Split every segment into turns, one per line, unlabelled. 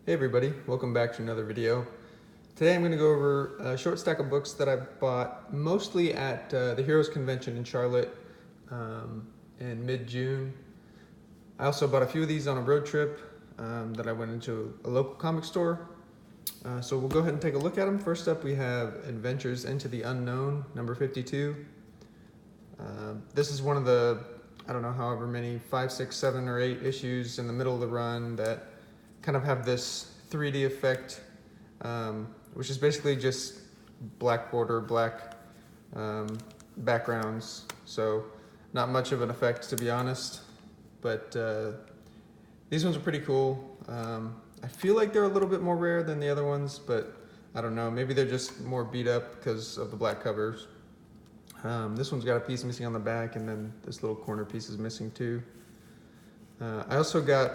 Hey everybody, welcome back to another video. Today I'm going to go over a short stack of books that I bought mostly at the Heroes Convention in Charlotte in mid-June. I also bought a few of these on a road trip that I went into a local comic store. So we'll go ahead and take a look at them. First up we have Adventures into the Unknown, number 52. This is one of the, I don't know, however many, 5, 6, 7, or 8 issues in the middle of the run that kind of have this 3D effect, which is basically just black border, black backgrounds. So not much of an effect, to be honest, but these ones are pretty cool. I feel like they're a little bit more rare than the other ones, but I don't know, maybe they're just more beat up because of the black covers. This one's got a piece missing on the back, and then this little corner piece is missing too. I also got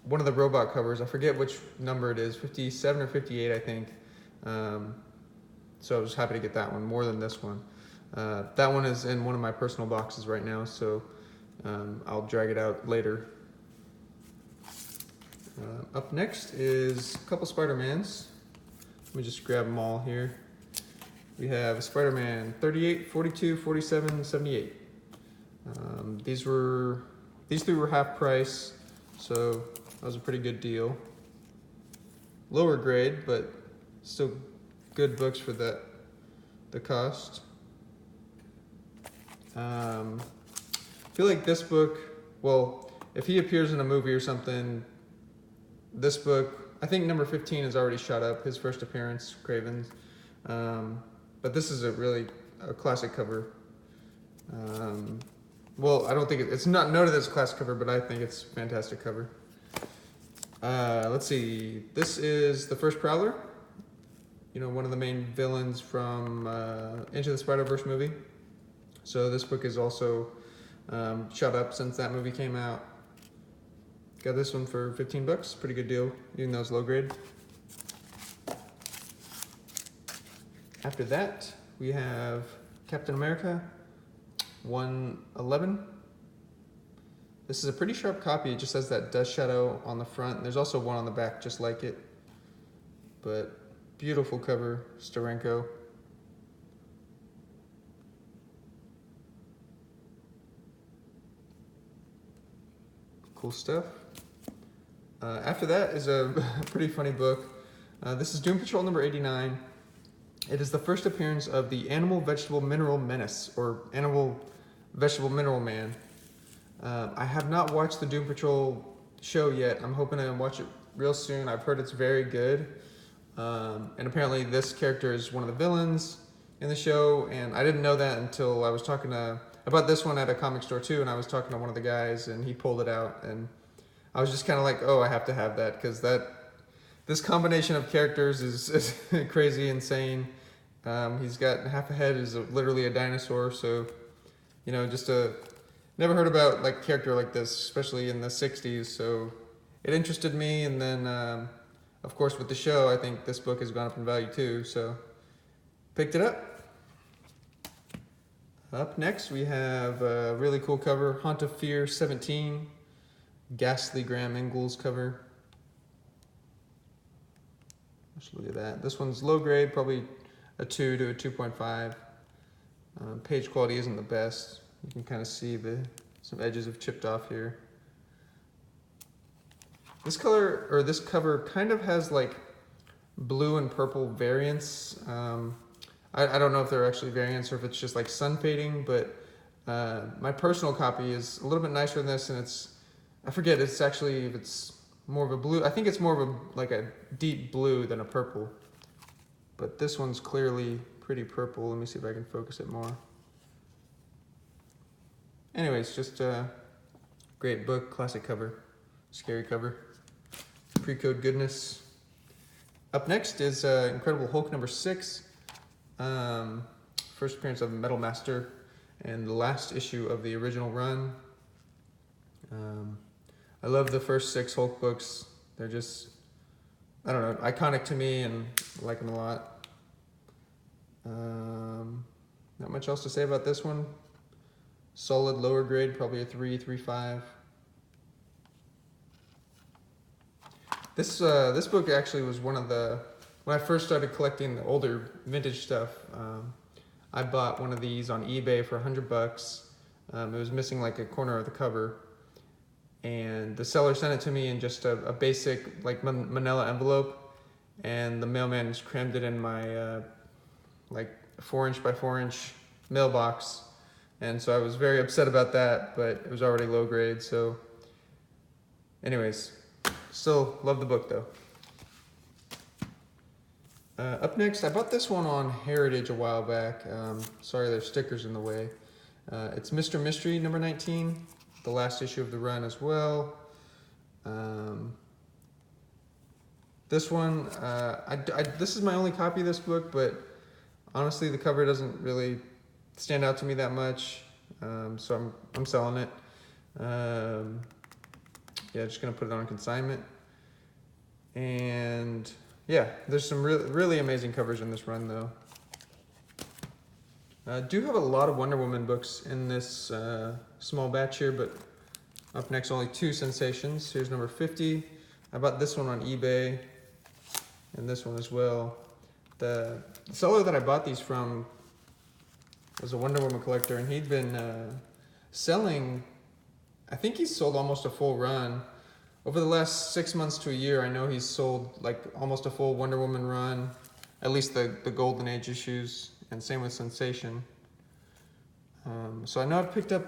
one of the robot covers. I forget which number it is, 57 or 58, I think. So I was happy to get that one, more than this one. That one is in one of my personal boxes right now, so I'll drag it out later. Up next is a couple Spider-Mans. Let me just grab them all here. We have Spider-Man 38, 42, 47, 78. These three were half price, so that was a pretty good deal. Lower grade, but still good books for the cost. I feel like this book, well, if he appears in a movie or something, this book, I think number 15 is already shot up, his first appearance, Craven's. But this is a classic cover. Well, I don't think it's not noted as a classic cover, but I think it's a fantastic cover. Let's see, this is the first Prowler, you know, one of the main villains from Into the Spider-Verse movie. So this book is also shot up since that movie came out. Got this one for 15 bucks, pretty good deal, even though it's low grade. After that, we have Captain America 111. This is a pretty sharp copy. It just has that dust shadow on the front. There's also one on the back just like it. But beautiful cover, Steranko. Cool stuff. After that is a pretty funny book. This is Doom Patrol number 89. It is the first appearance of the Animal Vegetable Mineral Menace, or Animal Vegetable Mineral Man. I have not watched the Doom Patrol show yet. I'm hoping to watch it real soon. I've heard it's very good. And apparently this character is one of the villains in the show, and I didn't know that until I was talking about this one at a comic store too, and I was talking to one of the guys, and he pulled it out, and I was just kind of like, oh, I have to have that, because this combination of characters is crazy, insane. He's got half a head is literally a dinosaur, so, you know, never heard about like a character like this, especially in the 60s, so it interested me, and then, of course, with the show, I think this book has gone up in value too, so picked it up. Up next, we have a really cool cover, Haunt of Fear 17, Ghastly Graham Ingalls cover. Let's look at that. This one's low grade, probably a 2 to a 2.5. Page quality isn't the best. You can kind of see some edges have chipped off here. This cover kind of has like blue and purple variants. I don't know if they're actually variants or if it's just like sun fading, but my personal copy is a little bit nicer than this, and I forget, it's actually, if it's more of a blue, I think it's more of like a deep blue than a purple. But this one's clearly pretty purple. Let me see if I can focus it more. Anyways, just a great book, classic cover, scary cover, pre-code goodness. Up next is Incredible Hulk number 6. First appearance of Metal Master and the last issue of the original run. I love the first 6 Hulk books. They're just, I don't know, iconic to me, and I like them a lot. Not much else to say about this one. Solid lower grade, probably a 3, 3.5. This book actually was one of the, when I first started collecting the older vintage stuff, I bought one of these on eBay for $100. It was missing like a corner of the cover, and the seller sent it to me in just a basic like manila envelope, and the mailman just crammed it in my like 4" by 4" mailbox, and so I was very upset about that, but it was already low grade. So anyways, still love the book though. Up next, I bought this one on Heritage a while back. Sorry, there's stickers in the way. It's Mr. Mystery number 19, the last issue of the run as well. This one, this is my only copy of this book, but honestly, the cover doesn't really stand out to me that much, so I'm selling it. Yeah, just gonna put it on consignment. And yeah, there's some really amazing covers in this run though. I do have a lot of Wonder Woman books in this small batch here, but up next only 2 sensations. Here's number 50. I bought this one on eBay, and this one as well. The seller that I bought these from was a Wonder Woman collector, and he'd been selling, I think he's sold almost a full run. Over the last 6 months to a year, I know he's sold like almost a full Wonder Woman run, at least the Golden Age issues, and same with Sensation. So I know I've picked up,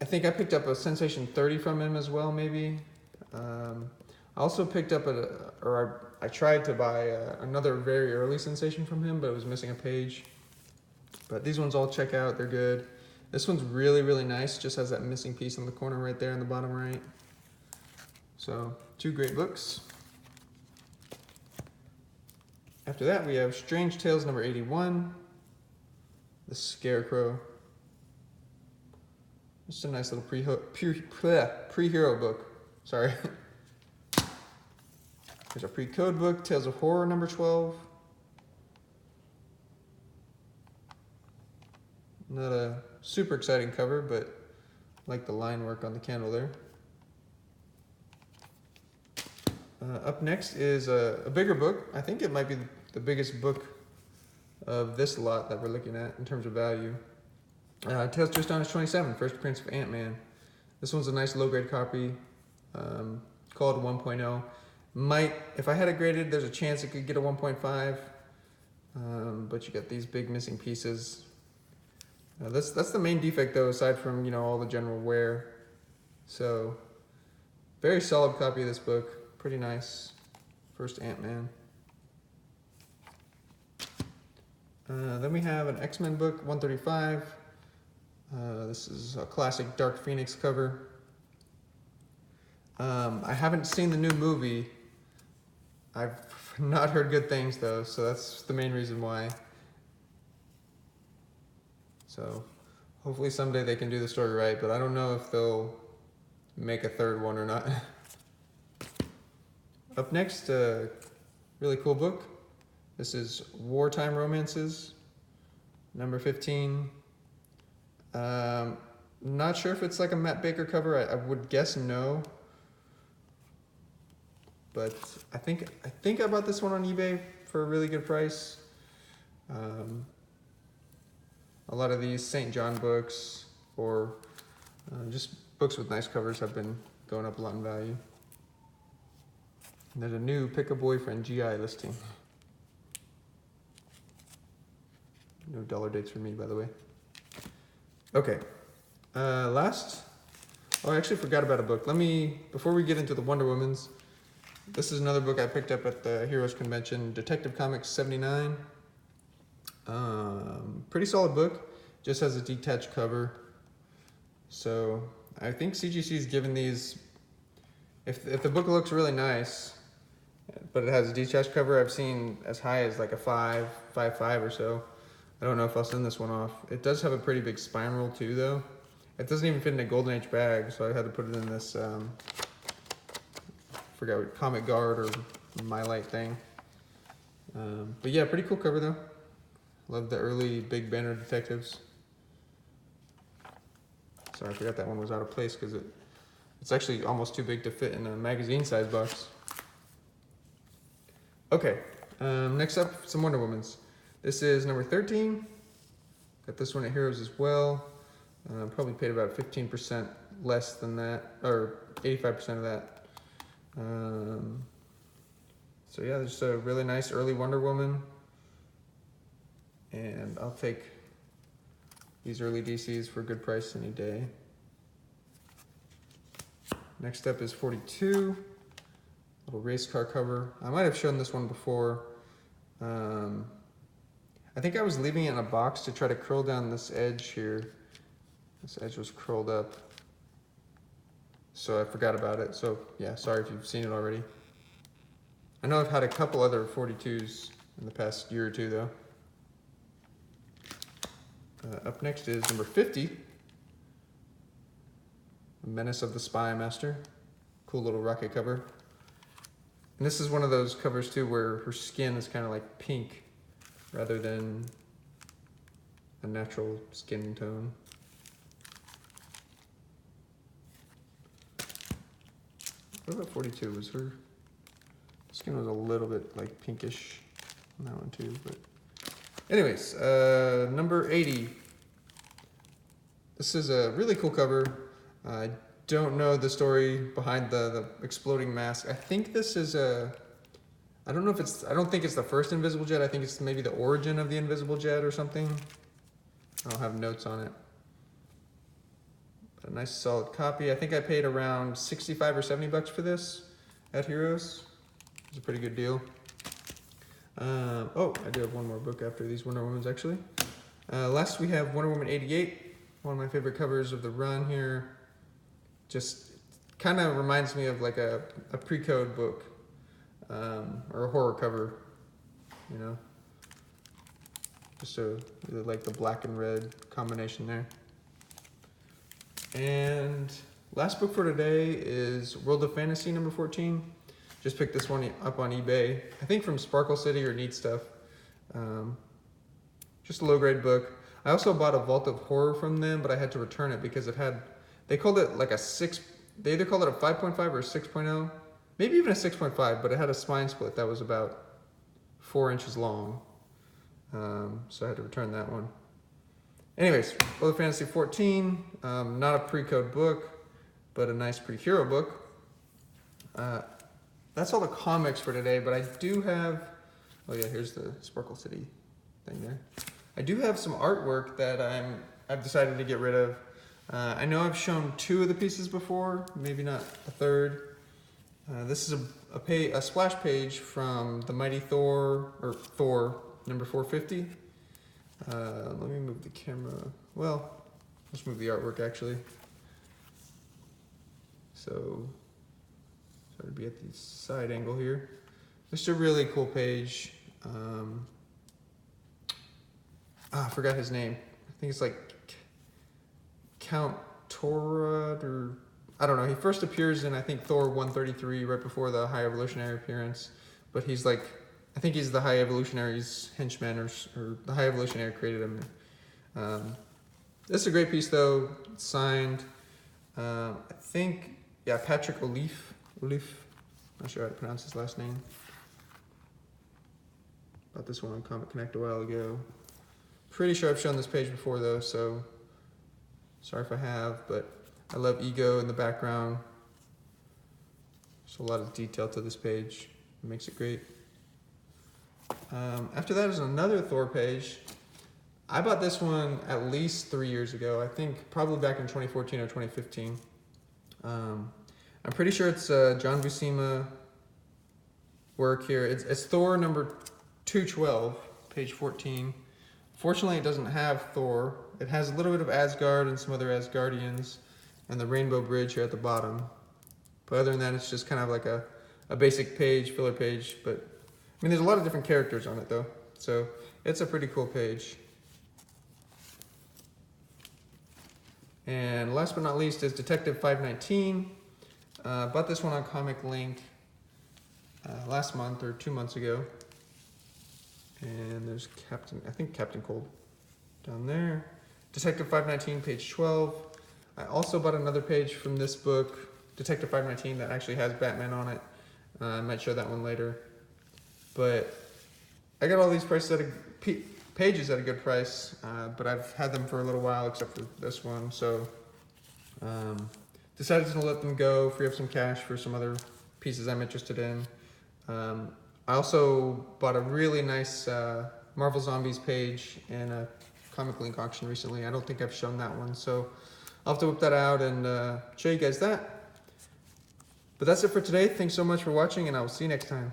I think I picked up a Sensation 30 from him as well, maybe. I also picked up I tried to buy another very early Sensation from him, but it was missing a page. But these ones all check out, they're good. This one's really nice, just has that missing piece in the corner right there in the bottom right. So, 2 great books. After that, we have Strange Tales number 81, The Scarecrow. Just a nice little pre-hero book. Sorry. There's a pre-code book, Tales of Horror number 12. Not a super exciting cover, but I like the line work on the candle there. Up next is a bigger book. I think it might be the biggest book of this lot that we're looking at in terms of value. Tales to Astonish 27, first appearance of Ant-Man. This one's a nice low-grade copy, called 1.0. Might, if I had it graded, there's a chance it could get a 1.5, but you got these big missing pieces. That's the main defect though, aside from, you know, all the general wear. So, very solid copy of this book. Pretty nice. First Ant-Man. Then we have an X-Men book, 135. This is a classic Dark Phoenix cover. I haven't seen the new movie. I've not heard good things though, so that's the main reason why. So hopefully someday they can do the story right, but I don't know if they'll make a 3rd one or not. Up next, really cool book. This is Wartime Romances, number 15. Not sure if it's like a Matt Baker cover. I would guess no. But I think I bought this one on eBay for a really good price. A lot of these St. John books or just books with nice covers have been going up a lot in value. And there's a new Pick a Boyfriend GI listing. No dollar dates for me, by the way. Okay, last. Oh, I actually forgot about a book. Before we get into the Wonder Womans, this is another book I picked up at the Heroes Convention, Detective Comics 79. Pretty solid book, just has a detached cover. So I think CGC's given these, if the book looks really nice, but it has a detached cover, I've seen as high as like a 5.5 or so. I don't know if I'll send this one off. It does have a pretty big spine roll too though. It doesn't even fit in a Golden Age bag, so I had to put it in this, forgot what, Comic Guard or My Light thing. But yeah, pretty cool cover though. Love the early big banner detectives. Sorry, I forgot that one was out of place because it's actually almost too big to fit in a magazine size box. Okay, next up, some Wonder Womans. This is number 13. Got this one at Heroes as well. Probably paid about 15% less than that, or 85% of that. So yeah, there's a really nice early Wonder Woman. And I'll take these early DCs for a good price any day. Next up is 42. Little race car cover. I might have shown this one before. I think I was leaving it in a box to try to curl down this edge here. This edge was curled up, so I forgot about it. So yeah, sorry if you've seen it already. I know I've had a couple other 42s in the past year or two though. Up next is number 50. Menace of the Spy Master. Cool little rocket cover. And this is one of those covers too where her skin is kind of like pink rather than a natural skin tone. What about 42? Was her skin was a little bit like pinkish on that one too, but anyways, number 80. This is a really cool cover. I don't know the story behind the exploding mask. I think this is I don't think it's the first Invisible Jet. I think it's maybe the origin of the Invisible Jet or something. I don't have notes on it. But a nice solid copy. I think I paid around 65 or 70 bucks for this at Heroes. It was a pretty good deal. Oh, I do have one more book after these Wonder Womans actually. Last we have Wonder Woman 88. One of my favorite covers of the run here. Just kind of reminds me of like a pre-code book or a horror cover, you know. Just really like the black and red combination there. And last book for today is World of Fantasy number 14. Just picked this one up on eBay, I think from Sparkle City or Neat Stuff. Just a low grade book. I also bought a Vault of Horror from them, but I had to return it because it had, they called it like a 6, they either called it a 5.5 or a 6.0, maybe even a 6.5, but it had a spine split that was about 4 inches long. So I had to return that one. Anyways, World of Fantasy 14, not a pre-code book, but a nice pre-hero book. That's all the comics for today, but I do have, oh yeah, here's the Sparkle City thing there. I do have some artwork that I've decided to get rid of. I know I've shown 2 of the pieces before, maybe not a third. This is a splash page from the Mighty Thor, or Thor number 450. Let me move the camera. Well, let's move the artwork actually. So to be at the side angle here. Just a really cool page. I forgot his name. I think it's like Count Torad, or I don't know. He first appears in, I think, Thor 133, right before the High Evolutionary appearance. But he's like, I think he's the High Evolutionary's henchman, or the High Evolutionary created him. This is a great piece, though. It's signed. I think, yeah, Patrick O'Leaf. Not sure how to pronounce his last name. Bought this one on Comic Connect a while ago. Pretty sure I've shown this page before, though, so sorry if I have, but I love Ego in the background. There's a lot of detail to this page. It makes it great. After that is another Thor page. I bought this one at least 3 years ago. I think probably back in 2014 or 2015. I'm pretty sure it's John Buscema work here. It's Thor number 212, page 14. Fortunately, it doesn't have Thor. It has a little bit of Asgard and some other Asgardians and the Rainbow Bridge here at the bottom. But other than that, it's just kind of like a basic page, filler page. But I mean, there's a lot of different characters on it though. So it's a pretty cool page. And last but not least is Detective 519. Bought this one on Comic Link last month or 2 months ago. And there's Captain Cold down there. Detective 519, page 12. I also bought another page from this book, Detective 519, that actually has Batman on it. I might show that one later. but I got all these prices at pages at a good price, but I've had them for a little while, except for this one. So decided to let them go, free up some cash for some other pieces I'm interested in. I also bought a really nice Marvel Zombies page in a Comic Link auction recently. I don't think I've shown that one, so I'll have to whip that out and show you guys that. But that's it for today. Thanks so much for watching, and I will see you next time.